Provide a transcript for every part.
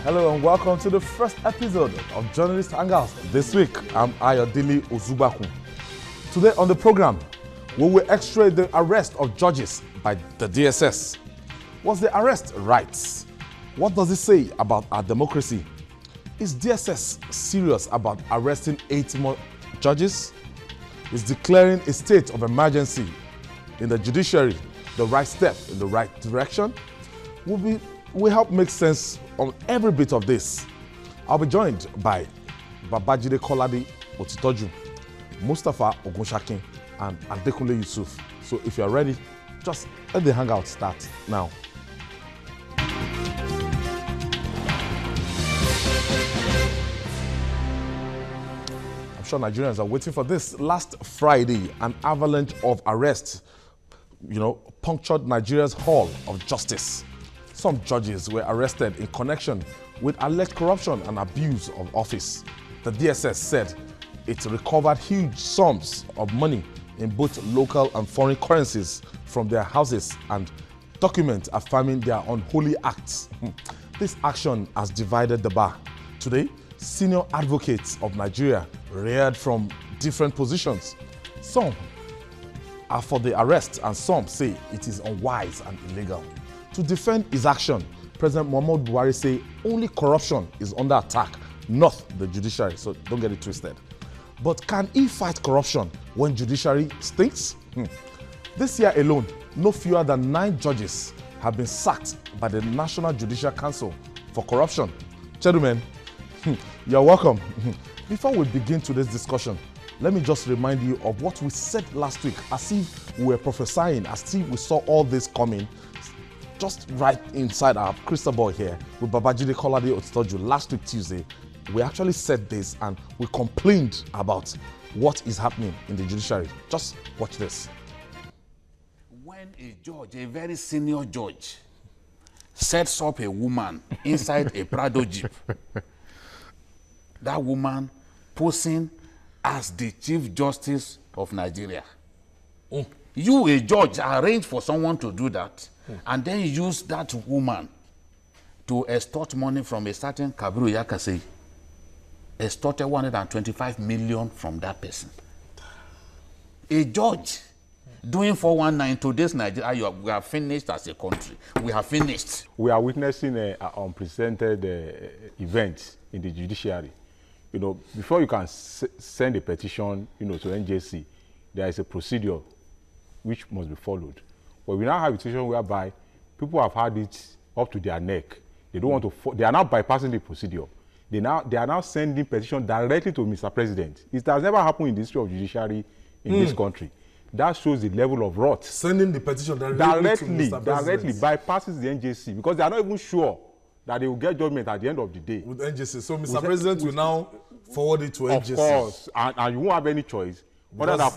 Hello and welcome to the first episode of Journalist Hangout. This week, I'm Ayodele Ozubaku. Today on the program, we will x-ray the arrest of judges by the DSS. Was the arrest right? What does it say about our democracy? Is DSS serious about arresting 8 more judges? Is declaring a state of emergency in the judiciary the right step in the right direction? Will help make sense on every bit of this. I'll be joined by Babajide Kolade Otitoju, Mustafa Ogunshakin, and Adekunle Yusuf. So if you're ready, just let the hangout start now. I'm sure Nigerians are waiting for this. Last Friday, an avalanche of arrests, punctured Nigeria's Hall of Justice. Some judges were arrested in connection with alleged corruption and abuse of office. The DSS said it recovered huge sums of money in both local and foreign currencies from their houses and documents affirming their unholy acts. This action has divided the bar. Today, senior advocates of Nigeria reared from different positions. Some are for the arrest and some say it is unwise and illegal. To defend his action, President Muhammadu Buhari say only corruption is under attack, not the judiciary, so don't get it twisted. But can he fight corruption when judiciary stinks? This year alone, no fewer than 9 judges have been sacked by the National Judicial Council for corruption. Gentlemen, you're welcome. Before we begin today's discussion, let me just remind you of what we said last week, as if we were prophesying, as if we saw all this coming, just right inside our crystal ball here with Babajide Kolade Otitoju. Last week, Tuesday, we actually said this and we complained about what is happening in the judiciary. Just watch this. When a judge, a very senior judge, sets up a woman inside a Prado Jeep, that woman posing as the Chief Justice of Nigeria. You, a judge, arrange for someone to do that and then use that woman to extort money from a certain Kabiru Yakase, extorted 125 million from that person. A judge doing 419 today's Nigeria, we are finished as a country. We have finished. We are witnessing an unprecedented event in the judiciary. Before you can send a petition, to NJC, there is a procedure which must be followed. But we now have a situation whereby people have had it up to their neck. They don't want to. They are now bypassing the procedure. They are now sending petition directly to Mr. President. It has never happened in the history of judiciary in this country. That shows the level of rot. Sending the petition directly bypasses the NJC because they are not even sure that they will get judgment at the end of the day. With NJC. So Mr. President will now forward it to NJC. Of course, and you won't have any choice other than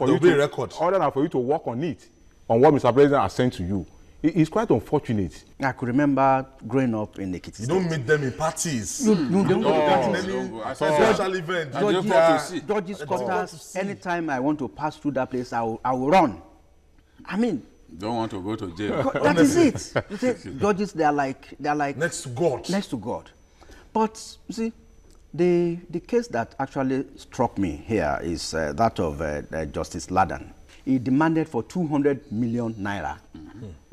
for you to work on it, on what Mr. President has sent to you. It's quite unfortunate. I could remember growing up in Ekiti. You don't meet them in parties. You don't meet them in any social event. Judges quarters, anytime I want to pass through that place, I will run. I mean, don't want to go to jail. That is it. You see, judges, they are like next to God. Next to God. But you see, the case that actually struck me here is that of Justice Ladan. He demanded for 200 million naira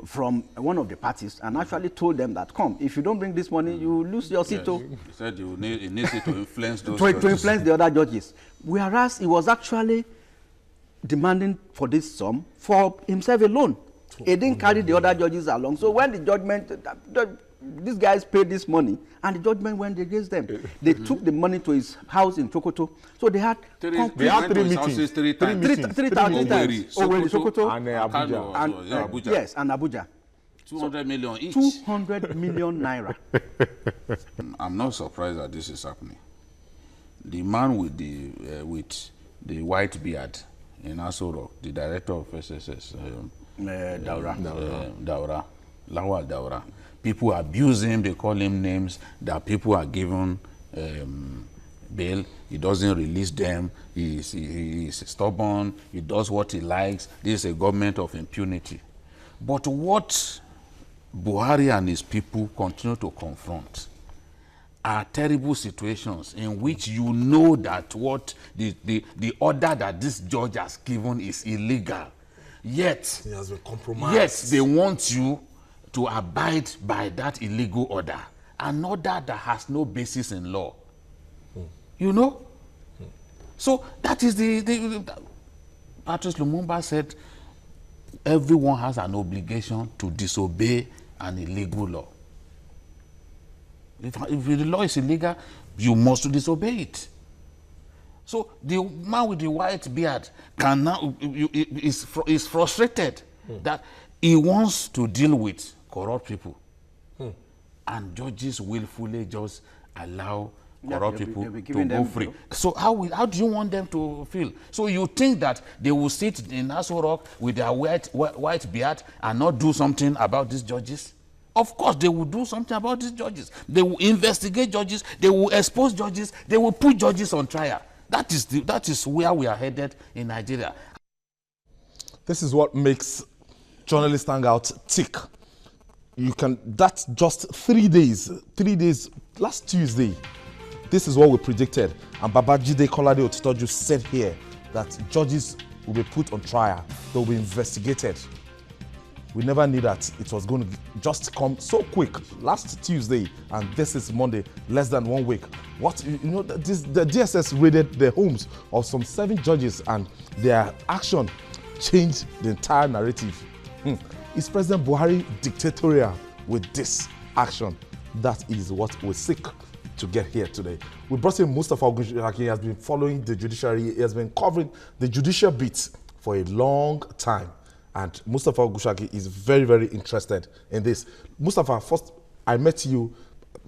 from one of the parties and actually told them that, come, if you don't bring this money, you lose your seat. He said he needs it to influence those to influence the other judges. Whereas he was actually demanding for this sum for himself alone. He didn't carry the other judges along. So when the judgment, these guys paid this money, and the judgment went against them. They took the money to his house in Sokoto. So they had three meetings. Three times. Sokoto, and Abuja. Yes, and Abuja. 200 million each. 200 million naira. I'm not surprised that this is happening. The man with the white beard in Aso Rock, the director of SSS, Daura, Lawal Daura. People abuse him, they call him names, that people are given bail, he doesn't release them, he's stubborn, he does what he likes. This is a government of impunity. But what Buhari and his people continue to confront are terrible situations in which you know that what the order that this judge has given is illegal. Yet, He has been compromised. Yes, they want you to abide by that illegal order, an order that has no basis in law. You know? So that is the Patrice Lumumba said, everyone has an obligation to disobey an illegal law. If the law is illegal, you must disobey it. So the man with the white beard can now is frustrated that he wants to deal with corrupt people, and judges willfully just allow corrupt people to go free. So how do you want them to feel? So you think that they will sit in Aso Rock with their white beard and not do something about these judges? Of course, they will do something about these judges. They will investigate judges. They will expose judges. They will put judges on trial. That is where we are headed in Nigeria. This is what makes journalist Hangout tick. That's just 3 days. 3 days, last Tuesday. This is what we predicted. And Babajide Kolade Otitoju said here that judges will be put on trial. They will be investigated. We never knew that it was going to just come so quick. Last Tuesday, and this is Monday, less than 1 week. The DSS raided the homes of some 7 judges, and their action changed the entire narrative. Is President Buhari dictatorial with this action? That is what we seek to get here today. We brought in Mustafa Ogunshaki. He has been following the judiciary. He has been covering the judicial beats for a long time. And Mustafa Ogunshaki is very, very interested in this. Mustafa, first, I met you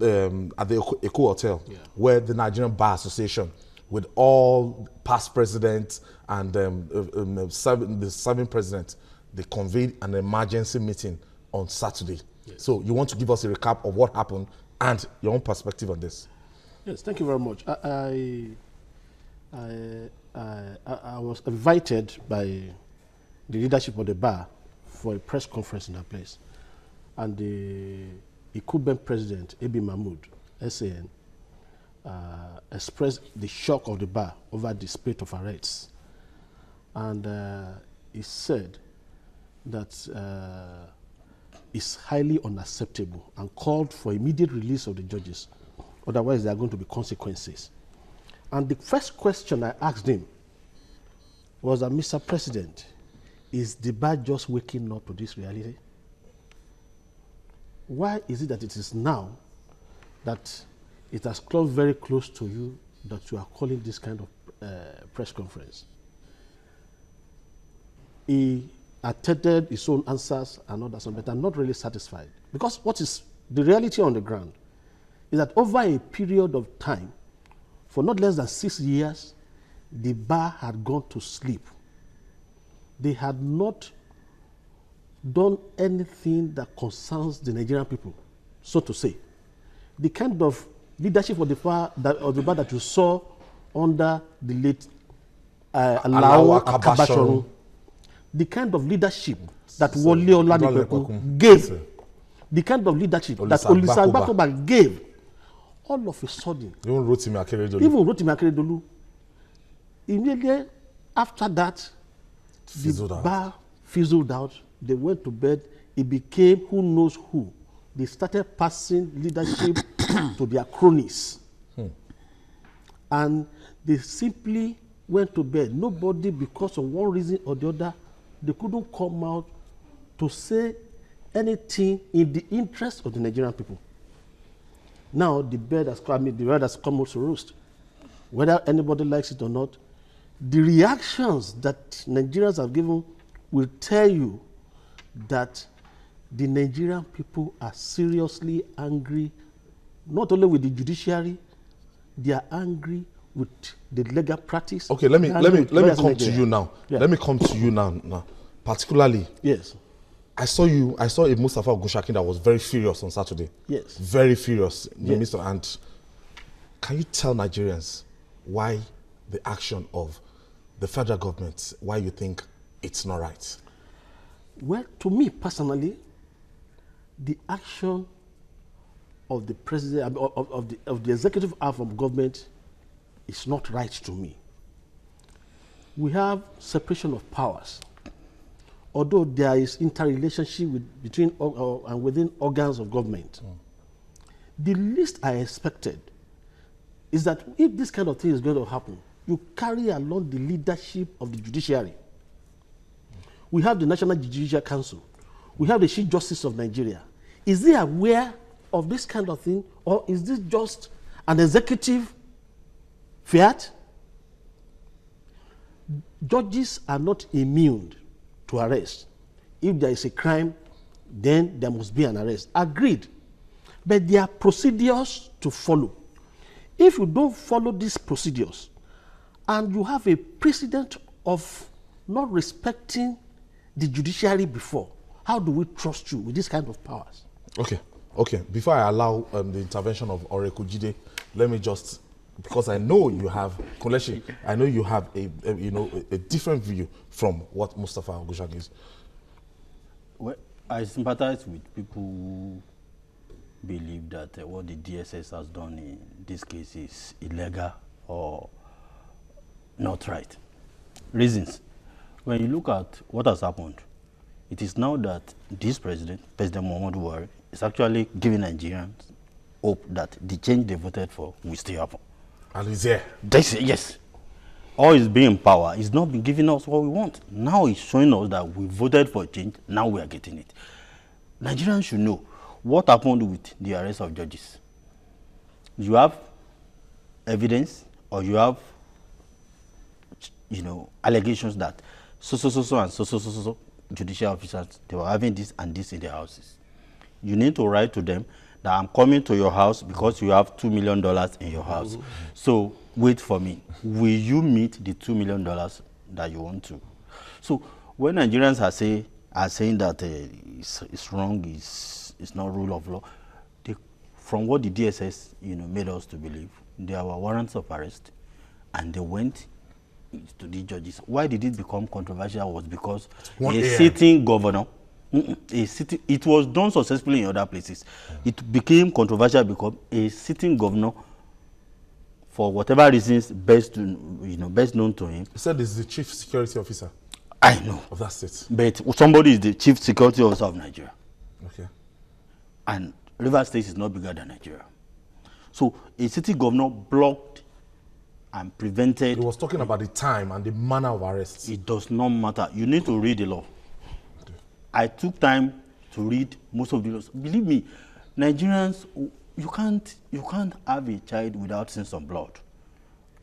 at the Eco Hotel, where the Nigerian Bar Association, with all past presidents and the serving president, they convened an emergency meeting on Saturday. Yes. So you want to give us a recap of what happened and your own perspective on this? Yes, thank you very much. I was invited by the leadership of the bar for a press conference in that place. And the incumbent president, Abi Mahmood, SAN, expressed the shock of the bar over the spate of arrests. And he said that it's highly unacceptable and called for immediate release of the judges. Otherwise, there are going to be consequences. And the first question I asked him was that, Mr. President, is the bar just waking up to this reality? Why is it that it is now that it has come very close to you that you are calling this kind of press conference? He attended his own answers and all that, but I'm not really satisfied. Because what is the reality on the ground is that over a period of time, for not less than 6 years, the bar had gone to sleep. They had not done anything that concerns the Nigerian people, so to say. The kind of leadership of the bar that you saw under the late Alao Akabashoru, the kind of leadership that Wole Oladipo gave, the kind of leadership that Olisa Agbakoba gave, all of a sudden, even Rotimi Akeredolu, immediately after that, the bar fizzled out. They went to bed. It became who knows who. They started passing leadership to their cronies. And they simply went to bed. Nobody, because of one reason or the other, they couldn't come out to say anything in the interest of the Nigerian people. Now the bird has come to roost. Whether anybody likes it or not, the reactions that Nigerians have given will tell you that the Nigerian people are seriously angry, not only with the judiciary, they are angry with the legal practice. Okay, let me come to you now. Yeah. Let me come to you now. Particularly, yes, I saw a Mustafa Ogunshaki that was very furious on Saturday. Yes, very furious, yes. Minister. And can you tell Nigerians why the action of the federal government, why you think it's not right? Well, to me personally, the action of the president, of the executive arm of government is not right to me. We have separation of powers. Although there is interrelationship between and within organs of government, the least I expected is that if this kind of thing is going to happen, you carry along the leadership of the judiciary. We have the National Judicial Council. We have the Chief Justice of Nigeria. Is he aware of this kind of thing, or is this just an executive fiat? Judges are not immune to arrest. If there is a crime, then there must be an arrest. Agreed. But there are procedures to follow. If you don't follow these procedures, and you have a precedent of not respecting the judiciary before, how do we trust you with this kind of powers? Okay, okay. Before I allow the intervention of Oracle Jide, let me just, because I know you have, Kuleshi, I know you have a different view from what Mustafa Ogushan is. Well, I sympathize with people who believe that what the DSS has done in this case is illegal or not right. Reasons. When you look at what has happened, it is now that this President Muhammadu Buhari, is actually giving Nigerians hope that the change they voted for will still happen. And he's here. Yes. All is being in power. He's not been giving us what we want. Now he's showing us that we voted for change. Now we are getting it. Nigerians should know what happened with the arrest of judges. You have evidence, or you have, allegations that so judicial officers, they were having this and this in their houses. You need to write to them that I'm coming to your house because you have $2 million in your house. So wait for me. Will you meet the $2 million that you want to? So when Nigerians are saying that it's wrong, it's not rule of law, from what the DSS made us to believe, there were warrants of arrest, and they went to the judges. Why did it become controversial was because sitting governor, it was done successfully in other places. It became controversial because a sitting governor, for whatever reasons best known to him. He said this is the chief security officer. I know. Of that state. But somebody is the chief security officer of Nigeria. Okay. And Rivers State is not bigger than Nigeria. So a city governor blocked and prevented. He was talking about the time and the manner of arrests. It does not matter. You need to read the law. Okay. I took time to read most of the laws. Believe me, Nigerians, you can't have a child without seeing some blood.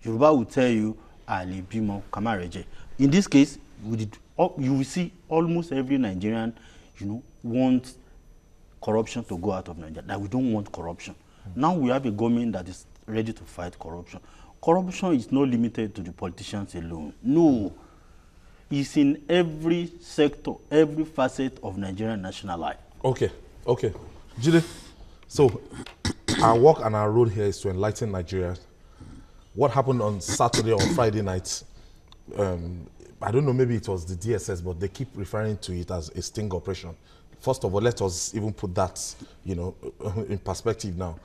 Yoruba will tell you, Ali Bimo Kamareje. In this case, you will see almost every Nigerian, wants corruption to go out of Nigeria. That we don't want corruption. Now we have a government that is ready to fight corruption. Corruption is not limited to the politicians alone. No. It's in every sector, every facet of Nigerian national life. Okay. Jide, so our work and our role here is to enlighten Nigerians. What happened on Saturday or Friday night, I don't know, maybe it was the DSS, but they keep referring to it as a sting operation. First of all, let us even put that, in perspective now.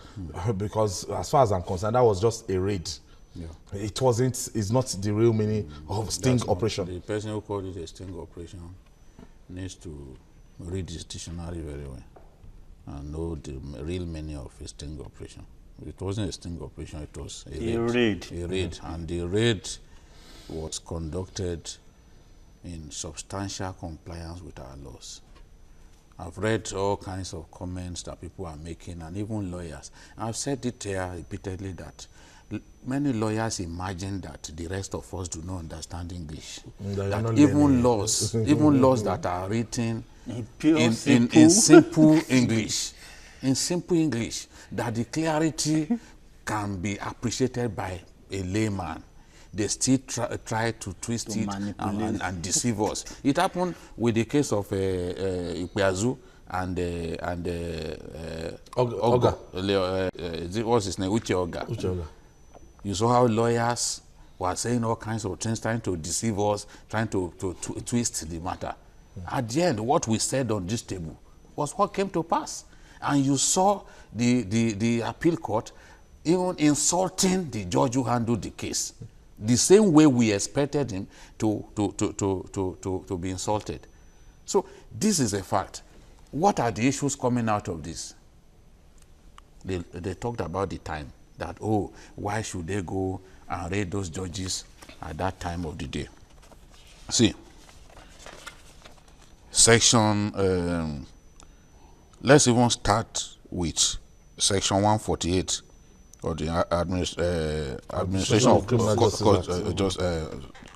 Because as far as I'm concerned, that was just a raid. Yeah. It's not the real meaning of sting operation. The person who called it a sting operation needs to read his dictionary very well and know the real meaning of a sting operation. It wasn't a sting operation, it was a raid. A raid. And the raid was conducted in substantial compliance with our laws. I've read all kinds of comments that people are making, and even lawyers. I've said it here repeatedly that many lawyers imagine that the rest of us do not understand English. That even laws that are written in simple English, that the clarity can be appreciated by a layman. They still try to twist it and deceive us. It happened with the case of Ikpeazu and Oga. What's his name? Uche Oga. You saw how lawyers were saying all kinds of things, trying to deceive us, trying to twist the matter. At the end, what we said on this table was what came to pass. And you saw the appeal court even insulting the judge who handled the case. The same way we expected him to be insulted. So this is a fact. What are the issues coming out of this? They talked about the time, that, oh, why should they go and raid those judges at that time of the day? See, section, let's even start with section 148 of the Administration of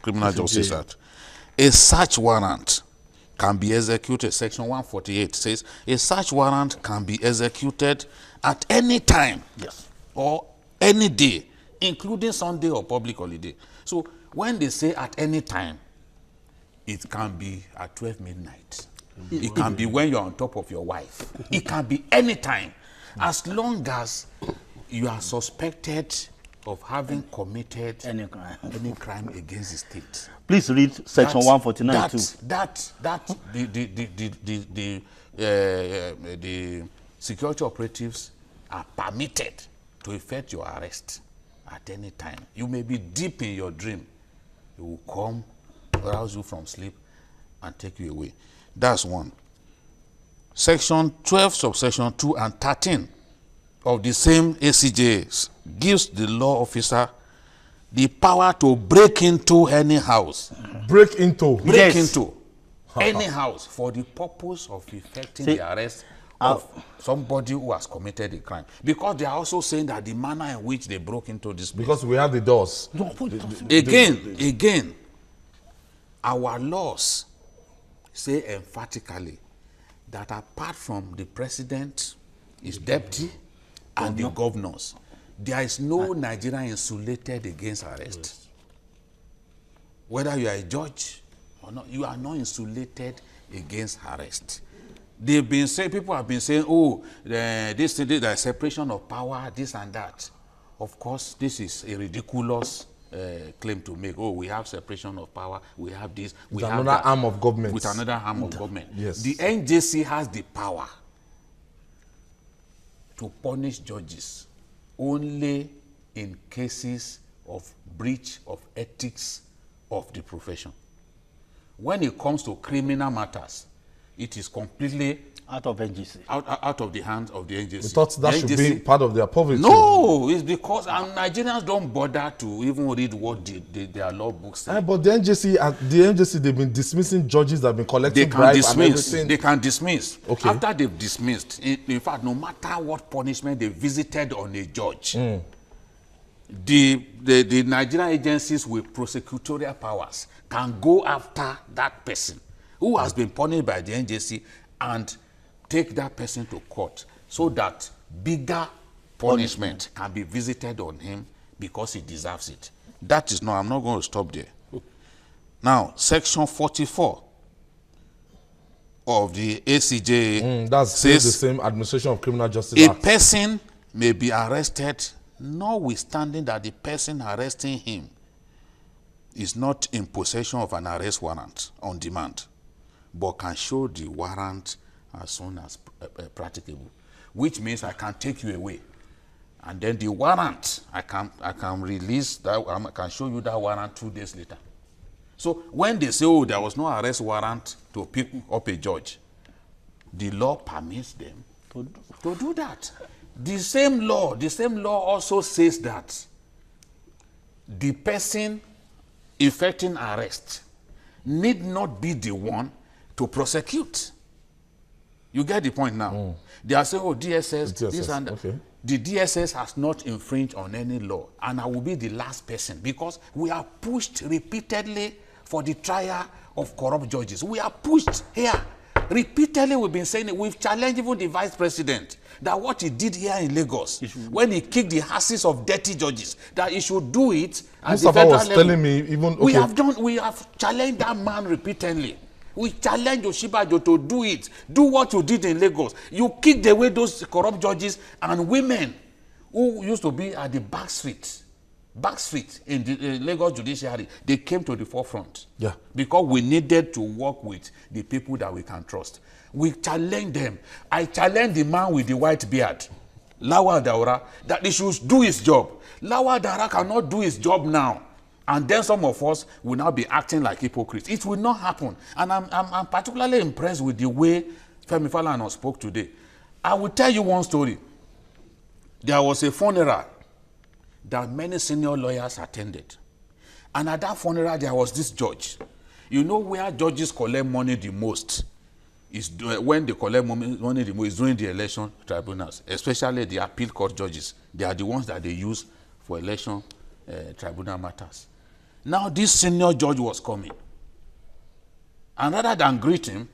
Criminal Justice Act. A search warrant can be executed. Section 148 says a search warrant can be executed at any time, yes, or any day, including Sunday or public holiday. So when they say at any time, it can be at 12 midnight. It can be when you're on top of your wife. It can be any time, as long as you are suspected of having committed any crime against the state. Please read section 149 too. The security operatives are permitted to effect your arrest at any time. You may be deep in your dream. They will come, rouse you from sleep, and take you away. That's one. Section 12, subsection 2 and 13 of the same ACJ gives the law officer the power to break into any house. Break into any house for the purpose of effecting the arrest of somebody who has committed a crime. Because they are also saying that the manner in which they broke into this place. Because we have the doors. Again, our laws say emphatically that apart from the president, his deputy, and the governors, there is no Nigerian insulated against arrest. Yes. Whether you are a judge or not, you are not insulated against arrest. They've been saying, people have been saying, oh, this the separation of power, this and that. Of course, this is a ridiculous claim to make. Oh, we have separation of power, we have this, we have another arm of government. With another arm of government. Yes. The NJC has the power to punish judges only in cases of breach of ethics of the profession. When it comes to criminal matters, it is completely out of NGC. Out of the hands of the NGC. We thought that should be part of their poverty. No, it's because Nigerians don't bother to even read what their law books say. But the NGC, they've been dismissing judges that have been collecting bribes and everything. They can dismiss. Okay. After they've dismissed, in fact, no matter what punishment they visited on a judge, the Nigerian agencies with prosecutorial powers can go after that person who has been punished by the NJC and take that person to court so that bigger punishment can be visited on him because he deserves it. That is not, I'm not going to stop there. Now, section 44 of the ACJ says the same Administration of Criminal Justice Act. A person may be arrested notwithstanding that the person arresting him is not in possession of an arrest warrant on demand, but can show the warrant as soon as practicable, which means I can take you away, and then the warrant I can release that. I can show you that warrant 2 days later. So when they say, oh, there was no arrest warrant to pick up a judge, the law permits them to do that. The same law also says that the person effecting arrest need not be the one to prosecute. You get the point now. They are saying, oh, DSS, this and that. Okay. The DSS has not infringed on any law, and I will be the last person because we are pushed repeatedly for the trial of corrupt judges. We are pushed here. Repeatedly, we've been saying it. We've challenged even the vice president that what he did here in Lagos, when he kicked the asses of dirty judges, that he should do it at the federal level. Telling me even okay. We have challenged that man repeatedly. We challenge Oshibajo to do it. Do what you did in Lagos. You kicked away those corrupt judges and women who used to be at the back street Backstreet in the Lagos judiciary, they came to the forefront. Yeah. Because we needed to work with the people that we can trust. We challenged them. I challenged the man with the white beard, Lawal Daura, that he should do his job. Lawal Daura cannot do his job now. And then some of us will now be acting like hypocrites. It will not happen. And I'm particularly impressed with the way Femi Falana spoke today. I will tell you one story. There was a funeral that many senior lawyers attended. And at that funeral, there was this judge. You know where judges collect money the most? Is when they collect money the most is during the election tribunals, especially the appeal court judges. They are the ones that they use for election tribunal matters. Now this senior judge was coming. And rather than greet him,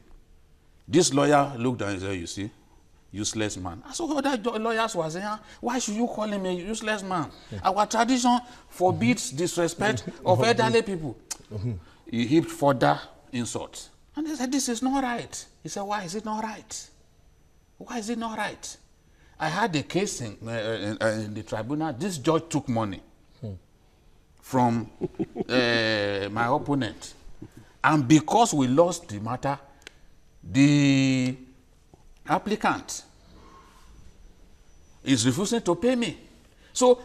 this lawyer looked and said, you see, useless man. So other lawyers were saying, why should you call him a useless man? Our tradition forbids disrespect of elderly people. He heaped further insults. And they said, this is not right. He said, why is it not right? Why is it not right? I had a case in the tribunal. This judge took money from my opponent. And because we lost the matter, the applicant is refusing to pay me. So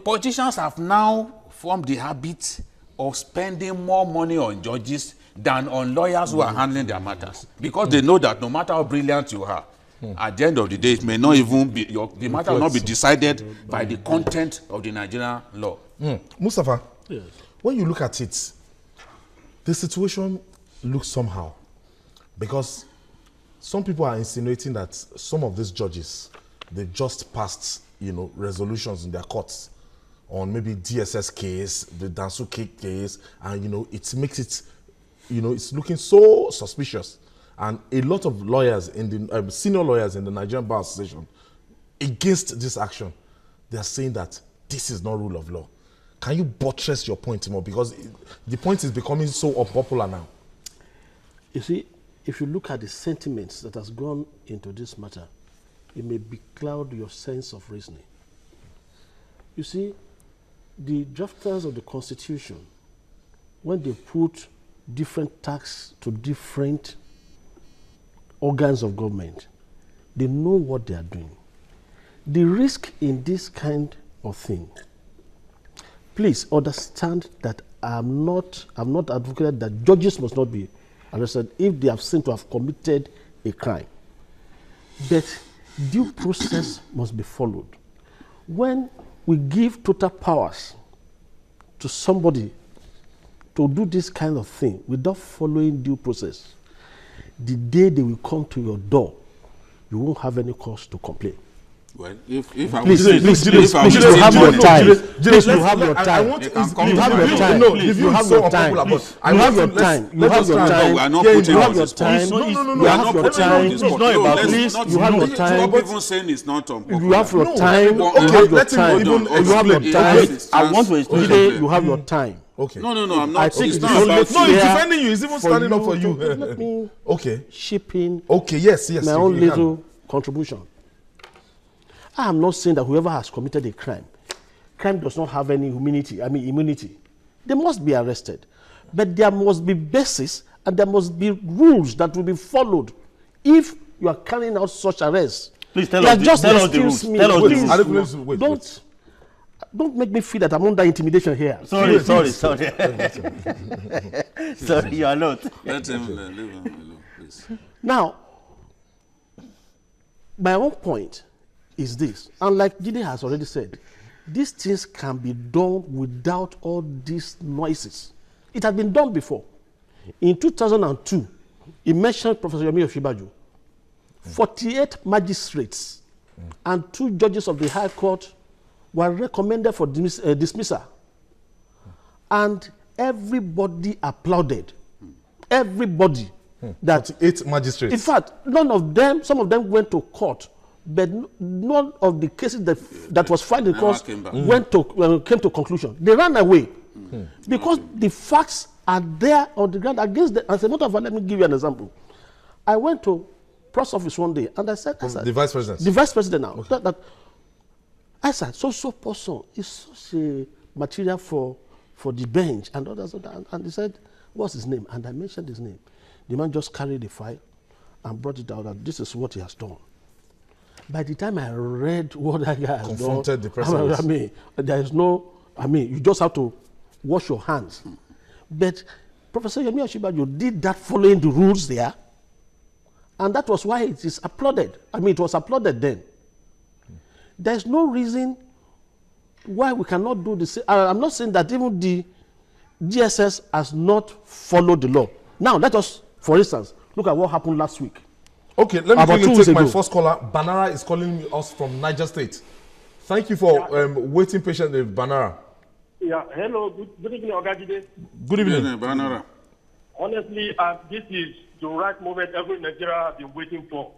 politicians have now formed the habit of spending more money on judges than on lawyers who are handling their matters, because they know that no matter how brilliant you are, at the end of the day, it may not even be the matter will not be decided by the content of the Nigerian law. Mustafa, yes. When you look at it, the situation looks somehow, because some people are insinuating that some of these judges, they just passed, resolutions in their courts on maybe DSS case, the Dansu case, and it makes it, it's looking so suspicious. And a lot of lawyers in the senior lawyers in the Nigerian Bar Association against this action, they are saying that this is not rule of law. Can you buttress your point more? Because the point is becoming so unpopular now. You see, if you look at the sentiments that has gone into this matter, it may becloud your sense of reasoning. You see, the drafters of the Constitution, when they put different tax to different organs of government, they know what they are doing. The risk in this kind of thing, please understand that I'm not advocating that judges must not be arrested if they have seen to have committed a crime. But due process must be followed. When we give total powers to somebody to do this kind of thing without following due process, the day they will come to your door, you won't have any cause to complain. Well, if I please, you have your time. Please, you have your time. You have your time. No, if you have your time, you have your time. You have your time. You have your time. You have your time. It's not about please. You have your time. Stop even saying it's not unpopular. You have your time. You have your time. You have your time. I want to explain. You have your time. Okay. No, I'm not. I think it's not about no, he's defending you. He's even standing up for you. Let me chip in. Okay, yes. My own little contribution. I am not saying that whoever has committed a crime does not have any immunity. They must be arrested. But there must be basis and there must be rules that will be followed if you are carrying out such arrests. Please tell us the rules. Tell us the rules. Don't make me feel that I'm under intimidation here. Sorry. Sorry, you are not. Let him leave him alone, please. Now, my own point is this, and like Jide has already said, these things can be done without all these noises. It has been done before. In 2002, he mentioned Professor Yomi Oshibaju, 48 magistrates and 2 judges of the High Court were recommended for dismissal. And everybody applauded. Everybody. That 48 magistrates. In fact, some of them went to court, but none of the cases that was filed in court came to conclusion. They ran away because the facts are there on the ground against them. As a matter of fact, let me give you an example. I went to Prost office one day and I said, the vice president. The vice president now. Okay. I said, so person is such a material for the bench and others. And he said, what's his name? And I mentioned his name. The man just carried the file and brought it out that this is what he has done. By the time I read what that guy has confronted done, the president. I mean, there is no, you just have to wash your hands. But Professor Yemi Osinbajo did that following the rules there. And that was why it is applauded. It was applauded then. There's no reason why we cannot do the same. I'm not saying that even the DSS has not followed the law. Now, let us, for instance, look at what happened last week. Okay, let me quickly take my first caller. Banara is calling us from Niger State. Thank you for waiting patiently, Banara. Yeah, hello, good evening, Ogajide. Good evening, Banara. Honestly, this is the right moment every Nigerian has been waiting for.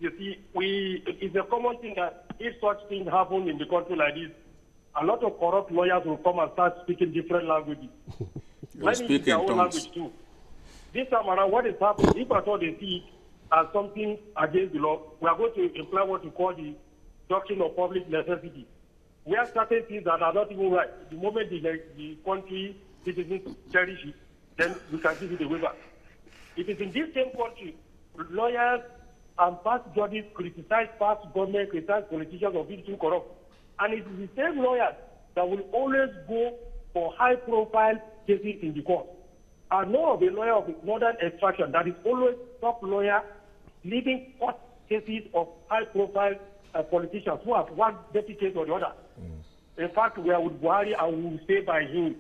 You see, it's a common thing that if such things happen in the country like this, a lot of corrupt lawyers will come and start speaking different languages. Let me use their own language too. This time around, what is happening, if at all they see it as something against the law, we are going to imply what we call the doctrine of public necessity. We have certain things that are not even right. The moment the country citizens cherish it, then we can give it a waiver. It is in this same country, lawyers and past judges criticize past government, criticize politicians of being too corrupt. And it is the same lawyers that will always go for high-profile cases in the court. I know of a lawyer of northern extraction that is always top lawyer leading court cases of high-profile politicians who have one dirty case or the other. In fact, we are with Buhari and we will stay by him.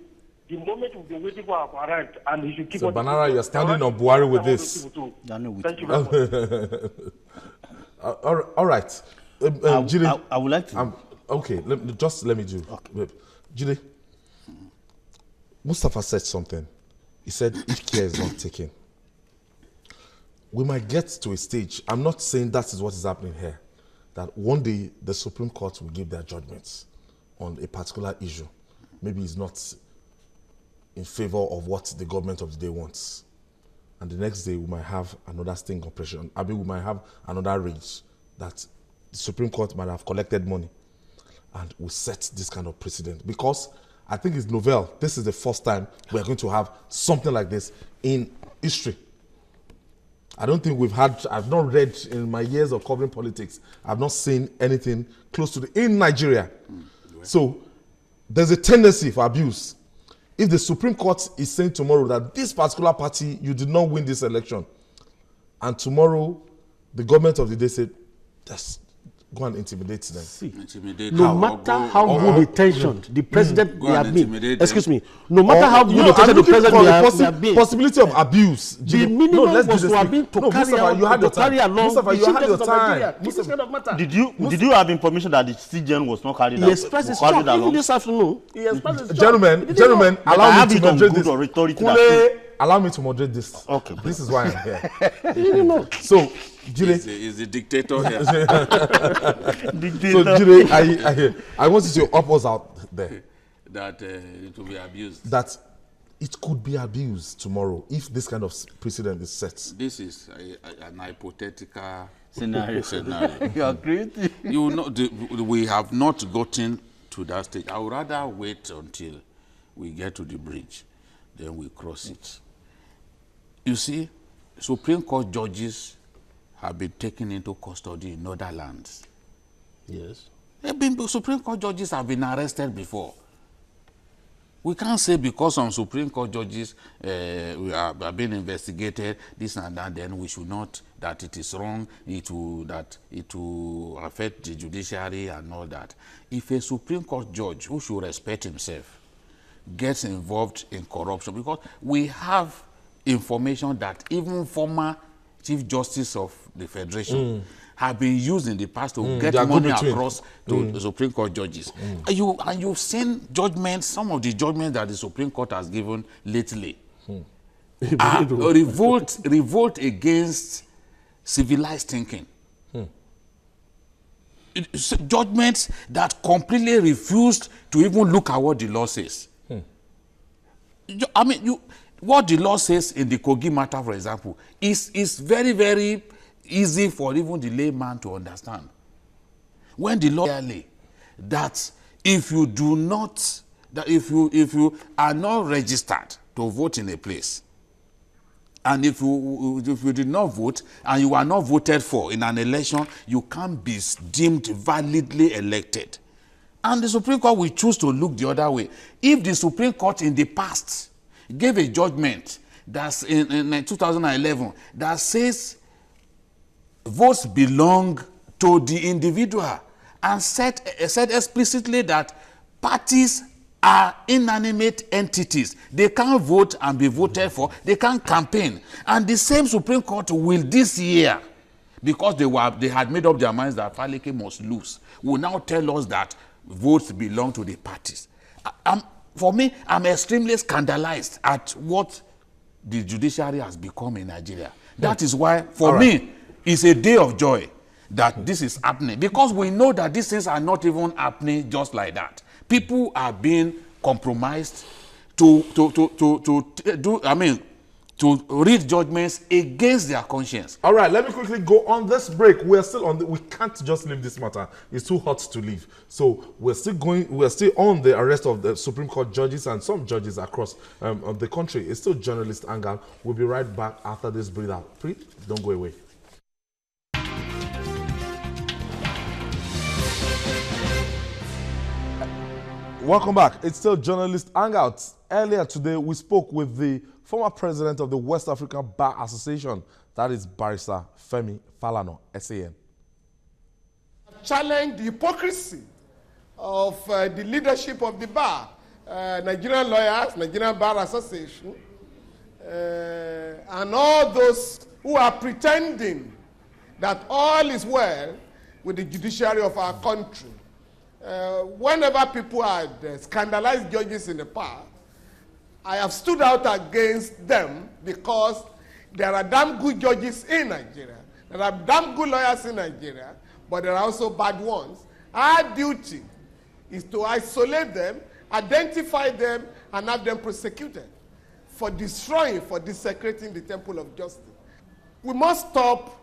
The moment we've been waiting for our arrived, and he should keep on. Banara, you're standing on Buhari with this. Thank you very much. All right. I would like to. Okay, let me do. Okay. Jide, Mustafa said something. He said, if care is not taken, we might get to a stage. I'm not saying that is what is happening here. That one day the Supreme Court will give their judgments on a particular issue. Maybe it's not in favor of what the government of the day wants. And the next day we might have another sting operation. We might have another rage that the Supreme Court might have collected money and will set this kind of precedent. Because I think it's novel. This is the first time we're going to have something like this in history. I don't think I've not read in my years of covering politics, I've not seen anything close to in Nigeria. So there's a tendency for abuse. If the Supreme Court is saying tomorrow that this particular party, you did not win this election, and tomorrow the government of the day said, just go and intimidate them. No matter how good intentioned the president may have been, excuse me, no matter how good intentioned the president may have been, possibility of abuse. The minimum was to have been to carry along. Mustafa, you had your time. Did you have information that the CGN was not carried out? He expressed his shock even this afternoon. Gentlemen, allow me to moderate this. Allow me to moderate this. Okay. This is why I'm here. So, Jide is the dictator here. So, Jide, I want you to help us out there. That it will be abused. That it could be abused tomorrow if this kind of precedent is set. This is an hypothetical scenario. You agree? We have not gotten to that stage. I would rather wait until we get to the bridge, then we cross it. You see, Supreme Court judges have been taken into custody in other lands. Yes. Supreme Court judges have been arrested before. We can't say because some Supreme Court judges are being investigated, this and that, then we should not, that it is wrong, it will affect the judiciary and all that. If a Supreme Court judge who should respect himself gets involved in corruption, because we have information that even former Chief Justice of the Federation have been used in the past to get money across to the Supreme Court judges. And you've seen judgments, some of the judgments that the Supreme Court has given lately. Revolt against civilized thinking. Judgments that completely refused to even look at what the law says. I mean, what the law says in the Kogi matter, for example, is very, very easy for even the layman to understand. When the law clearly that if you do not, if you are not registered to vote in a place, and if you did not vote and you are not voted for in an election, you can't be deemed validly elected. And the Supreme Court will choose to look the other way. If the Supreme Court in the past gave a judgment that's in 2011 that says votes belong to the individual and said explicitly that parties are inanimate entities. They can't vote and be voted for. They can't campaign. And the same Supreme Court will this year, because they had made up their minds that Faleke must lose, will now tell us that votes belong to the parties. For me, I'm extremely scandalized at what the judiciary has become in Nigeria. That is why, for me, it's a day of joy that this is happening, because we know that these things are not even happening just like that. People are being compromised to read judgments against their conscience. All right, let me quickly go on this break. We're still on we can't just leave this matter. It's too hot to leave. So we're still on the arrest of the Supreme Court judges and some judges across the country. It's still journalist Hangout. We'll be right back after this breather. Please don't go away. Welcome back. It's still journalist Hangout. Earlier today, we spoke with the former president of the West African Bar Association, that is Barrister Femi Falana, SAN. Challenge the hypocrisy of the leadership of the bar, Nigerian lawyers, Nigerian Bar Association, and all those who are pretending that all is well with the judiciary of our country. Whenever people had scandalized judges in the past, I have stood out against them because there are damn good judges in Nigeria. There are damn good lawyers in Nigeria, but there are also bad ones. Our duty is to isolate them, identify them, and have them prosecuted for destroying, for desecrating the temple of justice. We must stop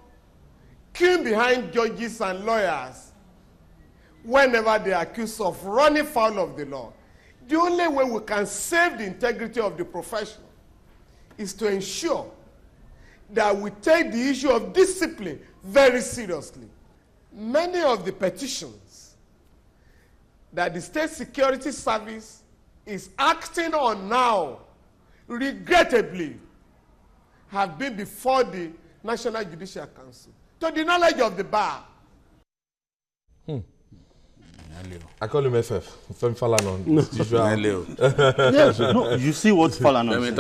queuing behind judges and lawyers whenever they are accused of running foul of the law. The only way we can save the integrity of the profession is to ensure that we take the issue of discipline very seriously. Many of the petitions that the State Security Service is acting on now, regrettably, have been before the National Judicial Council, to the knowledge of the bar. I call him FF, Femi Falana. Yes, no, you see what Falana said.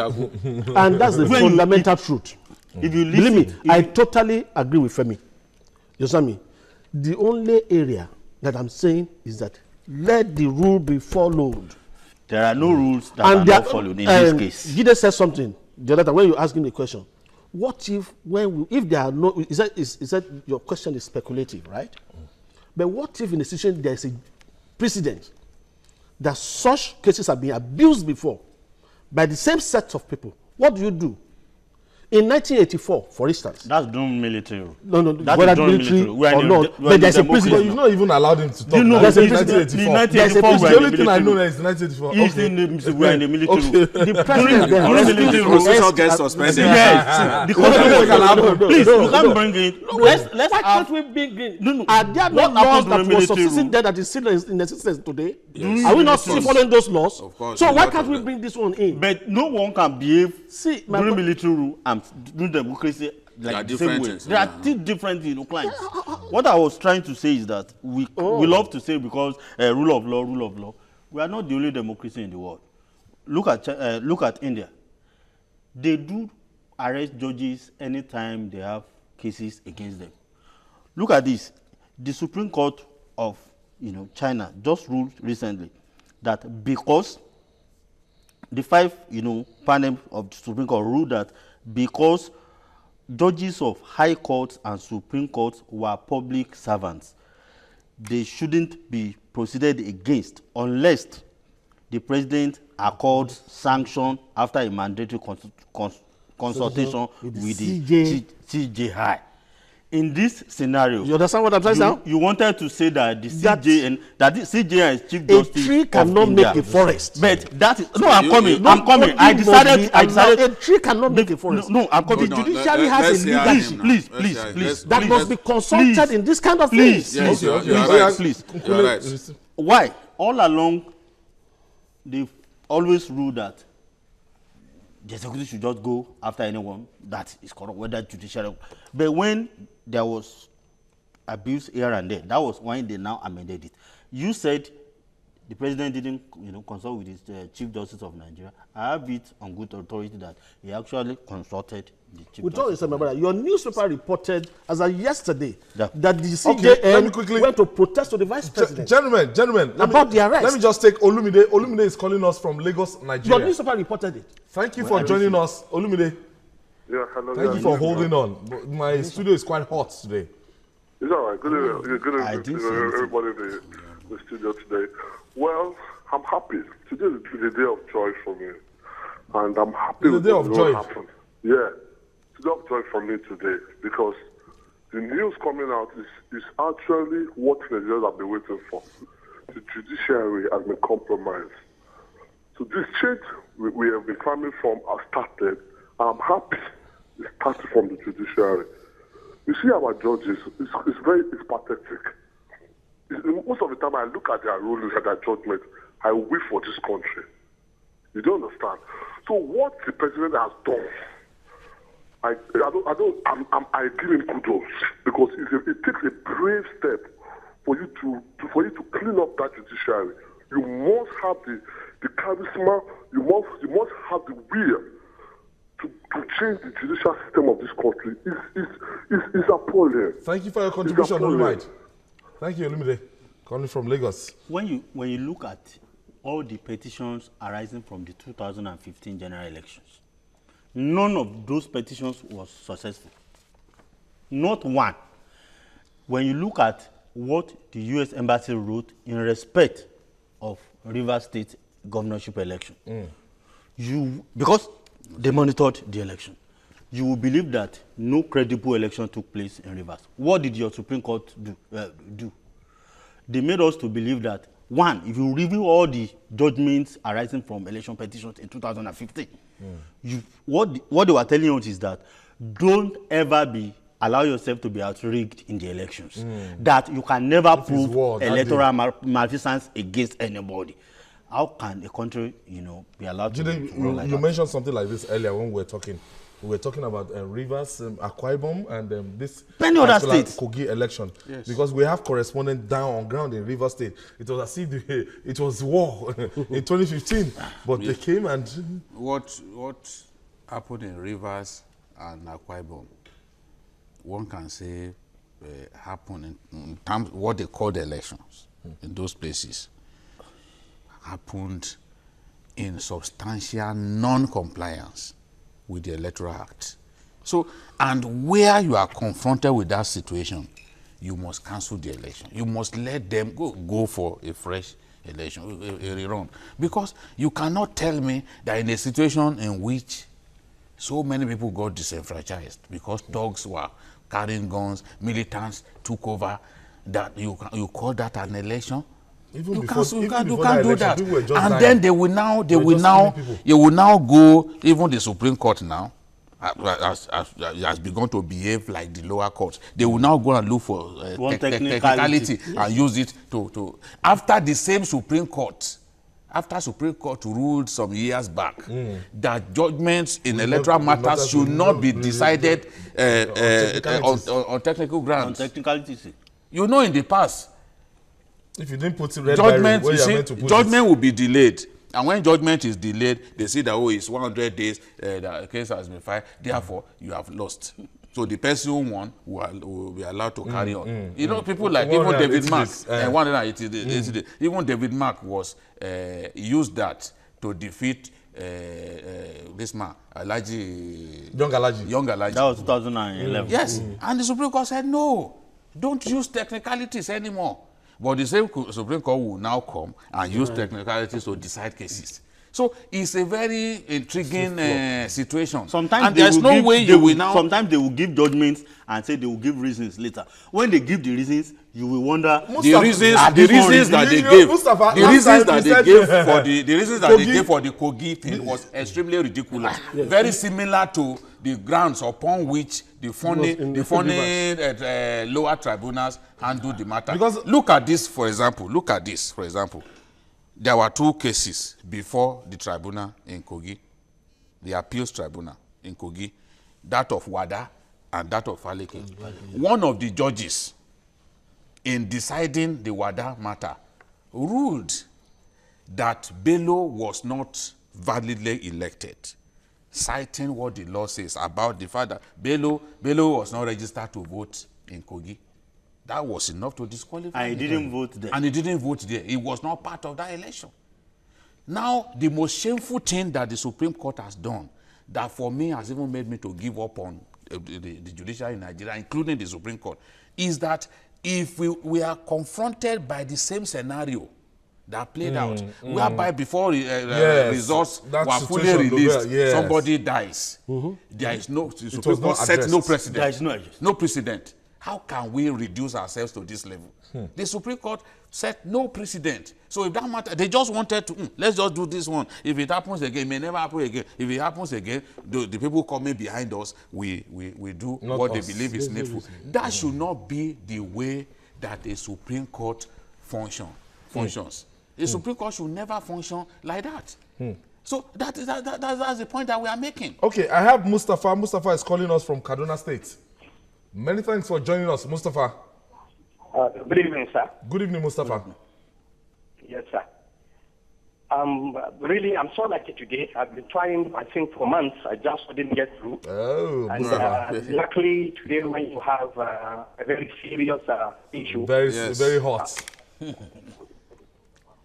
And that's the fundamental truth. If you listen, believe me, I totally agree with Femi. You understand me? The only area that I'm saying is that let the rule be followed. There are no rules that are not followed in this case. Gide said something the other time when you asked him the question. What if if there are no? Is that your question is speculative, right? But what if in a situation there is a precedent that such cases have been abused before by the same set of people? What do you do? In 1984, for instance. That's done military rule. No, that's whether military or not. But there's a precedent. You've not even allowed him to talk. You know, there's a 1984. The only thing I know is 1984. We are in the military rule. The president then. Military rule gets suspended. Yes. Please, you can't bring it. Let's why can't we bring in? Are there no laws that was subsisting there that is still in existence today? Yes. Are we not still following those laws? Of course. So why can't we bring this one in? But no one can behave during military rule and do democracy like the same way. There are two different clients. What I was trying to say is that we love to say because rule of law. We are not the only democracy in the world. Look at India. They do arrest judges anytime they have cases against them. Look at this. The Supreme Court of China just ruled recently that because the 5 panel of the Supreme Court ruled that because judges of high courts and Supreme Courts were public servants, they shouldn't be proceeded against unless the president accords sanction after a mandatory consultation with the CJI. in this scenario, You understand what I'm saying now? You wanted to say that the That- CJN, that the CJN is Chief A Justice tree of cannot India. make a forest. But that is no. I'm coming. No, I'm coming. I decided. a tree cannot make a forest. No, I'm coming. The judiciary has a legal Please. that must be consulted in this kind of Please. things. Yes, Okay, you are right. please. You are right. Why? All along, they've always ruled that the executive should just go after anyone that is corrupt, whether judiciary. But when there was abuse here and there, that was when they now amended it. You said the president didn't, consult with his Chief Justice of Nigeria. I have it on good authority that he actually consulted the Chief With all Justice. respect, my brother, your newspaper reported as of yesterday Yeah. that the Okay, let me CJN quickly- went to protest to the vice president. Gentlemen, About the arrest. Let me just take Olumide. Olumide is calling us from Lagos, Your Nigeria. newspaper reported it. Thank you for joining us, Olumide. Yeah, hello. Thank you for holding on. My studio is quite hot today. It's all right. Good I evening didn't to say anything. everybody in the studio today. Well, I'm happy. Today is a day of joy for me. And I'm happy It's a with day what of joy. happened. Yeah, it's a day of joy for me today because the news coming out is actually what Nigerians have been waiting for. The judiciary has been compromised. So this change we have been coming from has started. I'm happy it started from the judiciary. You see our judges, it's pathetic. Most of the time I look at their rulings and their judgment, I weep for this country. You don't understand. So what the president has done, I give him kudos because it takes a brave step for you to clean up that judiciary. You must have the charisma. You must have the will to change the judicial system of this country. It's appalling. Thank you for your contribution, Olumide. Thank you, Olumide. Calling from Lagos. When you look at all the petitions arising from the 2015 general elections, none of those petitions was successful. Not one. When you look at what the U.S. Embassy wrote in respect of Rivers State governorship election, because they monitored the election, you will believe that no credible election took place in Rivers. What did your Supreme Court do? They made us to believe that, one, if you review all the judgments arising from election petitions in 2015, what they were telling us is that don't ever allow yourself to be outrigged in the elections. That you can never prove electoral malfeasance against anybody. How can a country, be allowed to run like you that? mentioned something like this earlier when we were talking. We were talking about Rivers, Akwa Ibom, and this many other states. Kogi election. Yes. Because we have correspondents down on ground in Rivers State. It was as if it was war in 2015, but they came and... What happened in Rivers and Akwa Ibom, one can say happened in terms of what they call the elections in those places, happened in substantial non-compliance with the Electoral Act. So, and where you are confronted with that situation, you must cancel the election. You must let them go for a fresh election, a rerun. Because you cannot tell me that in a situation in which so many people got disenfranchised because thugs were carrying guns, militants took over, that you call that an election? Even You before, can't even do before that that. election, people were just And dying. then they will now go, even the Supreme Court now has begun to behave like the lower courts. They will now go and look for technicality and use it to after the same Supreme Court. After Supreme Court ruled some years back that judgments in electoral matters should not be decided on technical grounds. On technicalities. You know, in the past, if you didn't put it red by red, where you are meant to put judgment will be delayed. And when judgment is delayed, they say that, it's 100 days, the case has been filed, therefore, you have lost. So the person who won will be allowed to carry on. You know, people like even David Mark, 180 days. Even David Mark was used that to defeat this man, Young Alaji. That was 2011. Yes, and the Supreme Court said, no, don't use technicalities anymore. But the same Supreme Court will now come and use technicalities to decide cases. So it's a very intriguing situation. Sometimes and there's no way you will now. Sometimes they will give judgments and say they will give reasons later. When they give the reasons, you will wonder the reasons that they gave for the Kogi thing was extremely ridiculous. Very similar to the grounds upon which the funding lower tribunals handled the matter. Because look at this, for example. There were 2 cases before the tribunal in Kogi, the appeals tribunal in Kogi, that of Wada and that of Aleke. One of the judges, in deciding the Wada matter, ruled that Bello was not validly elected, citing what the law says about the fact that Bello was not registered to vote in Kogi. That was enough to disqualify him. And he didn't vote there. And he didn't vote there. He was not part of that election. Now, the most shameful thing that the Supreme Court has done, that for me has even made me to give up on the judiciary in Nigeria, including the Supreme Court, is that if we are confronted by the same scenario that played out, whereby before results were fully released, somebody dies. There is no, the Supreme Court set no precedent. There is no precedent. How can we reduce ourselves to this level? The Supreme Court set no precedent. So if that matter, they just wanted to, let's just do this one. If it happens again, it may never happen again. If it happens again, the people coming behind us, we do not what us. They believe is needful. That should not be the way that a Supreme Court functions. A Supreme Court should never function like that. So that's the point that we are making. Okay, I have Mustafa. Mustafa is calling us from Kaduna State. Many thanks for joining us, Mustafa. Good evening, sir. Good evening, Mustafa. Yes, sir. Really, I'm so lucky today. I've been trying, I think, for months. I just didn't get through. Oh, and luckily, today when you have a very serious issue. Very hot.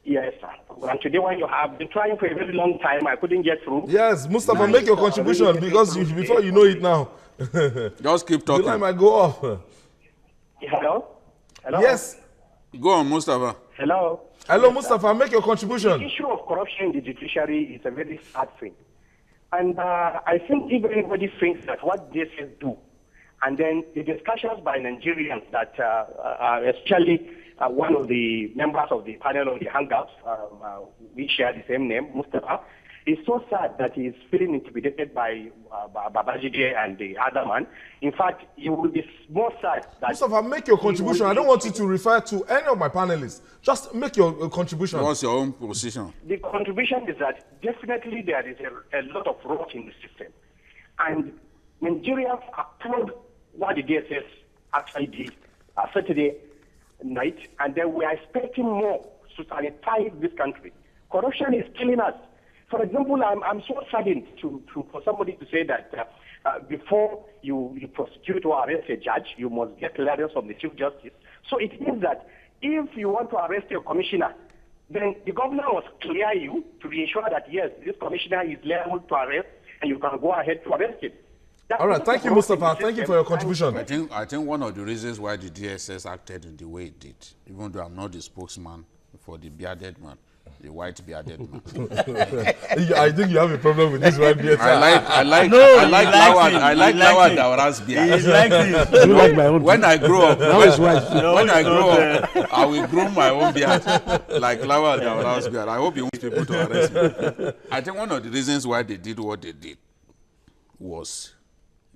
Yes, sir. And today when you have been trying for a very long time, I couldn't get through. Yes, Mustafa, make your contribution really because before you know it now. Just keep talking. The line might go off. Hello? Hello? Yes. Go on, Mustafa. Hello? Hello, yes, Mustafa, make your contribution. The issue of corruption in the judiciary is a very sad thing. And I think if anybody thinks that what DSS do, and then the discussions by Nigerians that especially one of the members of the panel of the Hangout, we share the same name, Mustafa, is so sad that he is feeling intimidated by Babajide and the other man. In fact, you will be more sad that... Mustafa, make your contribution. I don't want you to refer to any of my panelists. Just make your contribution. What's your own position? The contribution is that definitely there is a lot of rot in the system. And Nigerians are told what the DSS actually did Saturday night, and then we are expecting more to sanitize this country. Corruption is killing us. For example, I'm so saddened for somebody to say that before you prosecute or arrest a judge, you must get clearance from the Chief Justice. So it means that if you want to arrest your commissioner, then the governor must clear you to ensure that, yes, this commissioner is liable to arrest, and you can go ahead to arrest him. All right, thank you, Mustafa. Thank you for your contribution. I think one of the reasons why the DSS acted in the way it did, even though I'm not the spokesman for the bearded man, the white bearded man. I think you have a problem with this white beard. I like Lawal Daura's beard. You like my own. When I grow up, Now it's white. I will groom my own beard like Lawal Daura's beard. I hope you want people to arrest me. I think one of the reasons why they did what they did was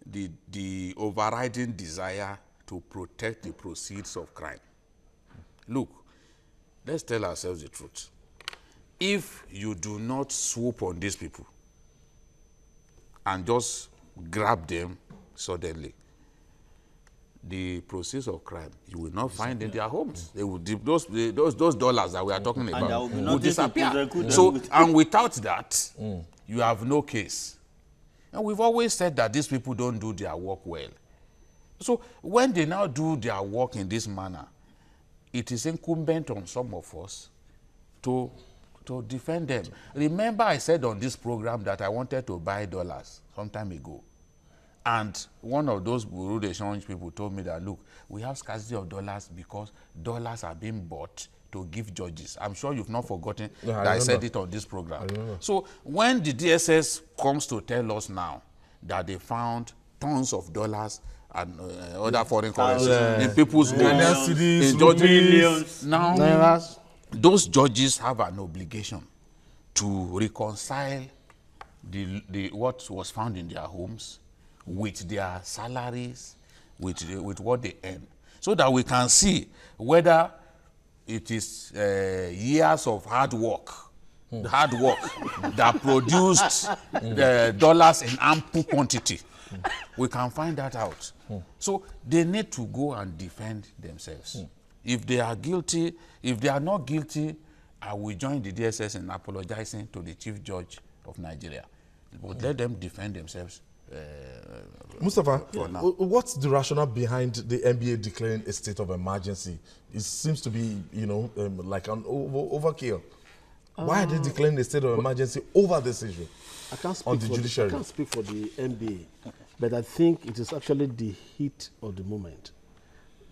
the overriding desire to protect the proceeds of crime. Look, let's tell ourselves the truth. If you do not swoop on these people and just grab them suddenly, the proceeds of crime, you will not find in their homes. They will those dollars that we are talking about will disappear. So, and without that, you have no case. And we've always said that these people don't do their work well. So when they now do their work in this manner, it is incumbent on some of us to defend them. Remember I said on this program that I wanted to buy dollars some time ago. And one of those Bureau de Change people told me that, look, we have scarcity of dollars because dollars are being bought to give judges. I'm sure you've not forgotten that I said it on this program. So when the DSS comes to tell us now that they found tons of dollars and other foreign currencies in people's homes, in judges, now those judges have an obligation to reconcile the what was found in their homes with their salaries, with what they earn, so that we can see whether it is years of hard work that produced dollars in ample quantity. We can find that out. So they need to go and defend themselves. If they are guilty, if they are not guilty, I will join the DSS in apologizing to the Chief Judge of Nigeria. But let them defend themselves. Mustafa, what's the rationale behind the NBA declaring a state of emergency? It seems to be, like an overkill. Why are they declaring a state of emergency over this issue? I can't speak on the judiciary. I can't speak for the NBA, but I think it is actually the heat of the moment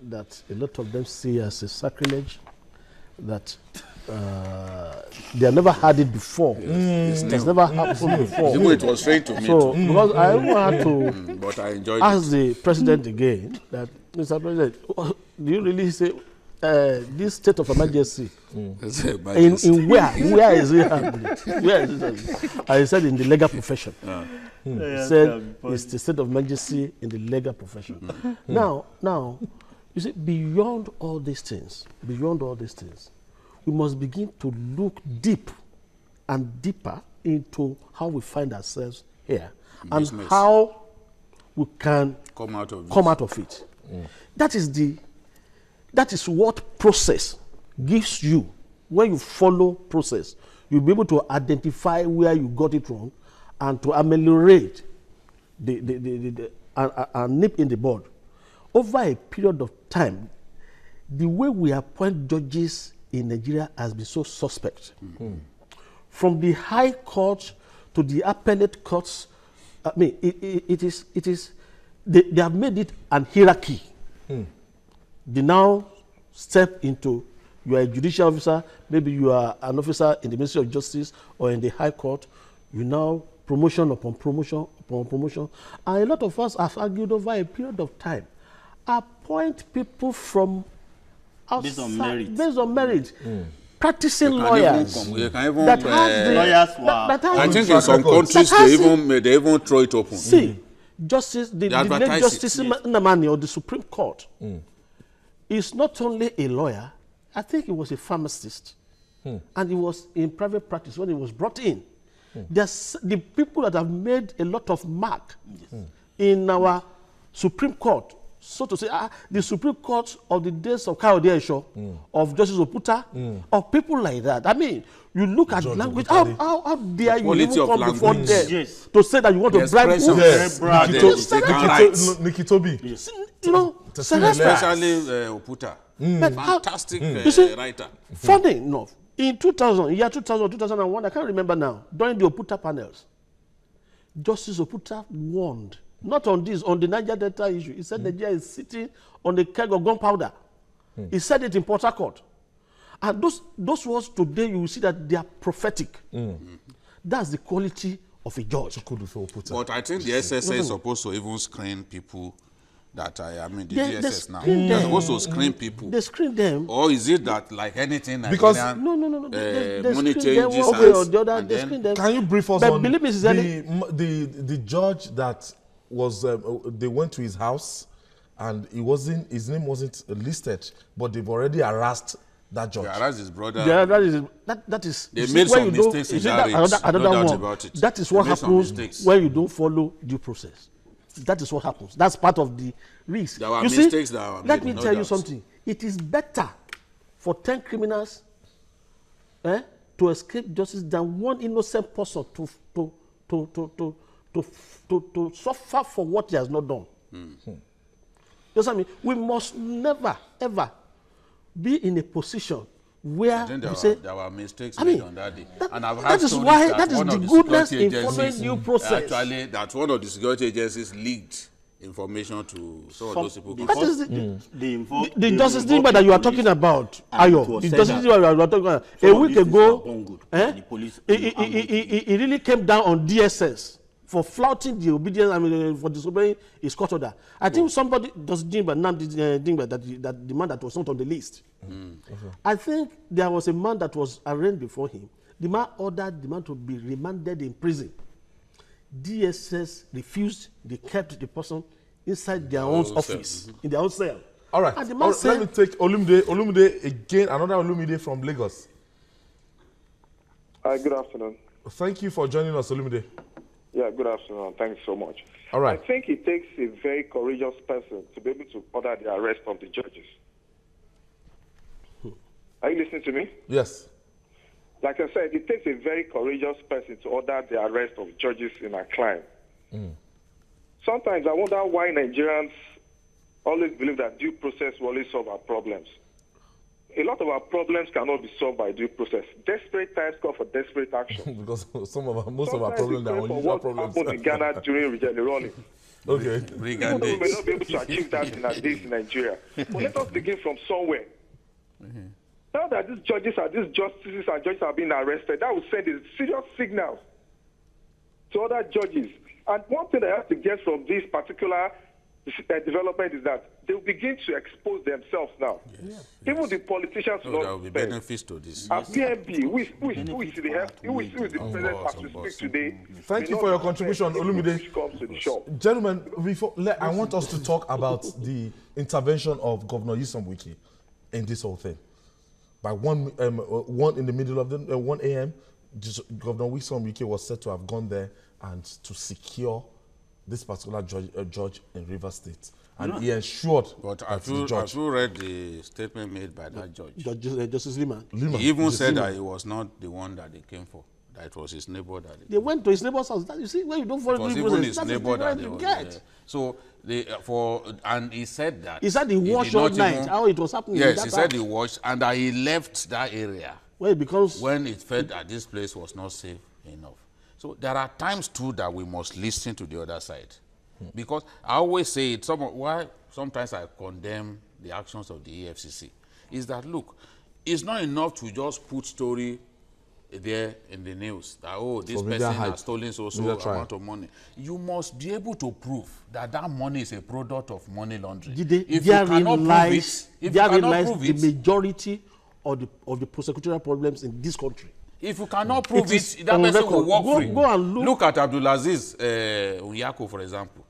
that a lot of them see as a sacrilege, that they have never had it before. It has never happened before. It was strange to me so, too. Because I had to but I enjoyed ask the president again that, Mr. President, do you really say this state of emergency in where is it happening? Where is it happening? I said in the legal profession. He said it's the state of emergency in the legal profession. Now, you see, beyond all these things, we must begin to look deep and deeper into how we find ourselves here and how we can come out of it. That is what process gives you. When you follow process, you'll be able to identify where you got it wrong and to ameliorate and nip in the bud. Over a period of time, the way we appoint judges in Nigeria has been so suspect. From the high court to the appellate courts, I mean, they have made it an hierarchy. They now step into, you are a judicial officer, maybe you are an officer in the Ministry of Justice or in the High Court, you now promotion upon promotion upon promotion. And a lot of us have argued over a period of time, appoint people from outside, based on merit. Practicing lawyers. I think in some countries they even throw it open. See, Justice, the late Justice Nnamani of the Supreme Court is not only a lawyer, I think he was a pharmacist. And he was in private practice when he was brought in. There's the people that have made a lot of mark in our Supreme Court, so to say, the Supreme Court of the days of Kayode Esho, of Justice Oputa, of people like that. I mean, you look at language, how dare you even come before them to say that you want to bribe Nikitobi. You know, especially Oputa. Fantastic writer. Funny enough, in 2000, year 2000, 2001, I can't remember now, during the Oputa panels, Justice Oputa warned, not on this, on the Niger Delta issue. He said Nigeria is sitting on a keg of gunpowder. He said it in Port Harcourt. And those words today, you will see that they are prophetic. That's the quality of a judge. But I think the SSA is supposed to even screen people that the DSS now. They're supposed to screen people. They screen them. Or is it that like anything because no. money changes one way or the other, they screen them. Can you brief us on the judge that was they went to his house and his name wasn't listed, but they've already harassed that judge. They harassed his brother. That is they made some mistakes in that race. No doubt about it. That is what happens when you don't follow due process. That is what happens. That's part of the risk. There were mistakes that were made. Let me tell you something. It is better for 10 criminals to escape justice than one innocent person to suffer for what he has not done. You know what I mean? We must never, ever be in a position where we say there were mistakes made on that day. And I've heard that is the goodness in following due process. Actually, that one of the security agencies leaked information to some of those people. That is the Justice Dingba that you are talking about, Ayo. The Justice Dingba you are talking about. A week ago, he really came down on DSS for flouting the obedience, for disobeying his court order. I think somebody does Dingba, that the man that was not on the list. I think there was a man that was arraigned before him. The man ordered the man to be remanded in prison. DSS refused. They kept the person inside their own office, in their own cell. All right. And the man said, let me take Olumide again, another Olumide from Lagos. Hi, good afternoon. Thank you for joining us, Olumide. Yeah, good afternoon. Thanks so much. All right. I think it takes a very courageous person to be able to order the arrest of the judges. Are you listening to me? Yes. Like I said, it takes a very courageous person to order the arrest of judges in our crime. Sometimes I wonder why Nigerians always believe that due process will always solve our problems. A lot of our problems cannot be solved by due process. Desperate times call for desperate action. Because most of our problems are unusual problems. Happened in Ghana during Rolling. Okay. We may not be able to achieve that in our days in Nigeria. But let us begin from somewhere. Now that these justices and judges are being arrested, that will send a serious signal to other judges. And one thing I have to get from this particular development is that they will begin to expose themselves now. Yes. Even the politicians will not. There will be benefits to this. As PMB, who is the president as we speak today. Thank you for your contribution, Olumide. Gentlemen, I want us to talk about the intervention of Governor Nyesom Wike in this whole thing. By 1 in the middle of the 1 a.m., Governor Nyesom Wike was said to have gone there and to secure this particular judge in Rivers State. And he ensured but have you read the statement made by that judge? Justice Lima. He even said that he was not the one that they came for. That it was his neighbor that they went to his neighbor's house. You see, when you don't follow the process, that's neighbor that you get. So and he said that he said he watched all night how it was happening. Yes, he said he watched and that he left that area when it felt that this place was not safe enough. So there are times too that we must listen to the other side, because I always say it. Why sometimes I condemn the actions of the EFCC is that look, it's not enough to just put story there in the news that this person has stolen so amount of money. You must be able to prove that that money is a product of money laundering. If you cannot prove it, the majority of the prosecutorial problems in this country. If you cannot prove it, that person will walk free. Go and look at Abdulaziz Unyako, for example.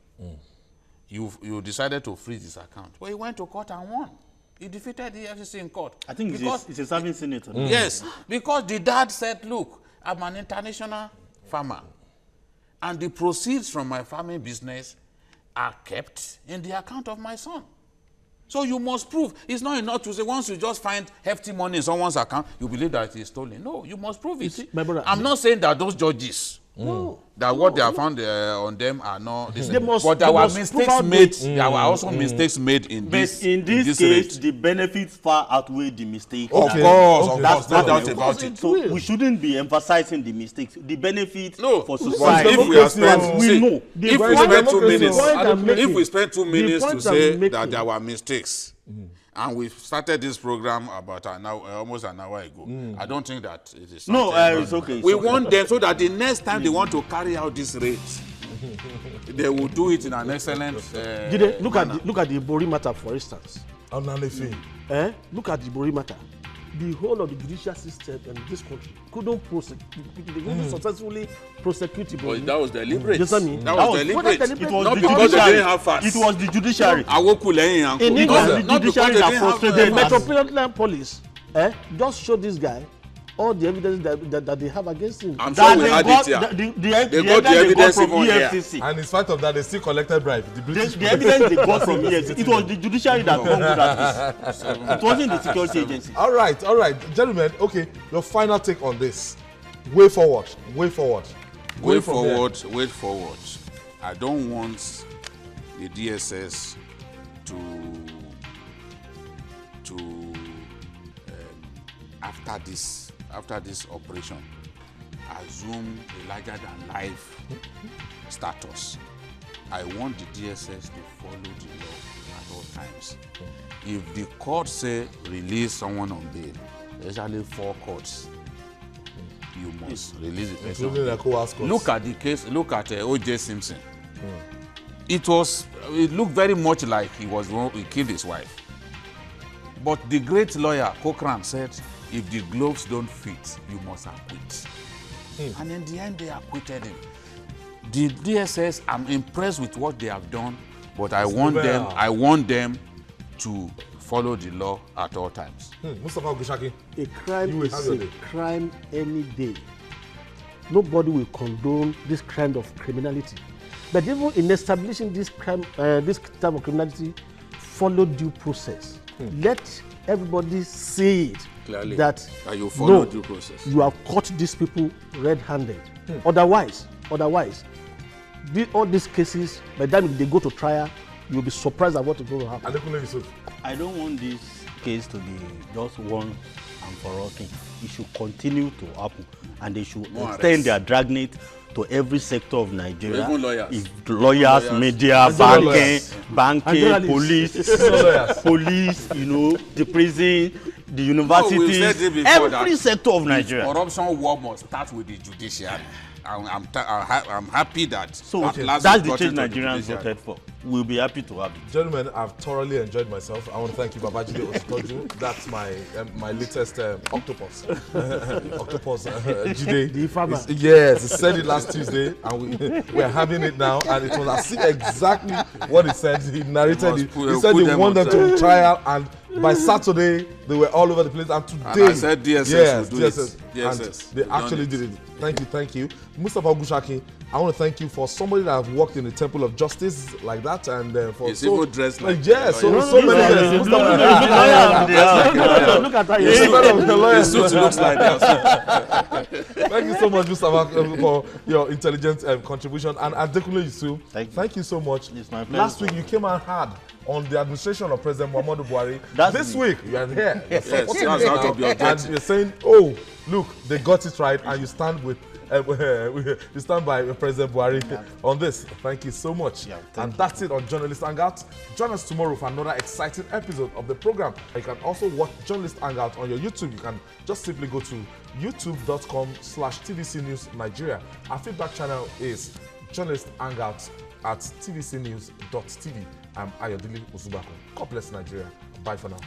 You decided to freeze his account. Well, he went to court and won. He defeated the FCC in court. I think it's a serving senator. Yes, because the dad said, look, I'm an international farmer, and the proceeds from my farming business are kept in the account of my son. So you must prove. It's not enough to say once you just find hefty money in someone's account, you believe that it's stolen. No, you must prove it. I'm not saying that those judges, that what they have found on them are not. But there were mistakes made. There were also mistakes made in this. But in this case, the benefits far outweigh the mistakes. Of course, no doubt about it. So we shouldn't be emphasizing the mistakes. The benefits for society. If we spend 2 minutes to say that there were mistakes, and we started this program about almost an hour ago. I don't think that it is. No, it's okay. We want them so that the next time they want to carry out this raid, they will do it in an excellent. Look at the Ibori matter, for instance. Look at the Ibori matter. The whole of the judicial system in this country couldn't successfully prosecute Ibori. Well, that was deliberate. Yes, I mean. That was deliberate. It was not the because they didn't have facts. It was the judiciary. In England, not because they didn't have the Metropolitan Police just showed this guy all the evidence that they have against him. I'm sure we had it here. They got the evidence from EFCC. And in spite of that, they still collected bribes. The evidence they got from EFCC. It was the judiciary that brought that case. It wasn't the security agency. All right, gentlemen. Okay, your final take on this. Way forward. I don't want the DSS to after this operation assume a larger than life status I want the DSS to follow the law at all times. If the court say release someone on bail, especially 4 courts, you must release the person. Including the co-house courts. Look at the case. Look at O.J. Simpson. It looked very much like he killed his wife. But the great lawyer Cochran said, if the gloves don't fit, you must acquit. And in the end, they acquitted him. The DSS, I'm impressed with what they have done, but I want them to follow the law at all times. Mustafa Ogushaki, a crime is a crime any day. Nobody will condone this kind of criminality. But even in establishing this crime, this type of criminality, follow due process. Let everybody see it clearly that you follow due process. You have caught these people red-handed. Otherwise, all these cases, by the time they go to trial, you'll be surprised at what is going to happen. I don't want this case to be just one and for all thing. It should continue to happen, and they should extend their dragnet to every sector of Nigeria. Even lawyers. Lawyers, media, banking, police, the prison, the universities, every sector of Nigeria. Corruption war must start with the judiciary. I'm happy that that's the change Nigerians voted for. We'll be happy to have it. Gentlemen, I've thoroughly enjoyed myself. I want to thank you, Babajide Ositoju. That's my latest octopus. Octopus Jide. Yes, he said it last Tuesday, and we're having it now. And it was as if exactly what he said. He narrated it. He said he wanted to trial, and by Saturday they were all over the place. And today, and I said DSS will do DSS. And they actually did it. Thank you. Mustafa Ogushaki, I want to thank you for somebody that have worked in the Temple of Justice like that, and for he's even dressed like so many years. Look at that. His suit looks like that. Thank you so much, Mustafa, for your intelligent contribution, and Adekunle Yusuf. Thank you so much. It's my pleasure. Last week you came out hard on the administration of President Muhammadu Buhari. This week you are here. Yes, that's out of your and you're saying, oh, look, they got it right, and you stand with. You stand by President Buhari on this. Thank you so much. And that's it on Journalist Hangout. Join us tomorrow for another exciting episode of the program. You can also watch Journalist Hangout on your YouTube. You can just simply go to youtube.com/TVC News Nigeria. Our feedback channel is Journalist Hangout at tvcnews.tv. I'm Ayodele Uzubako. God bless Nigeria. Bye for now.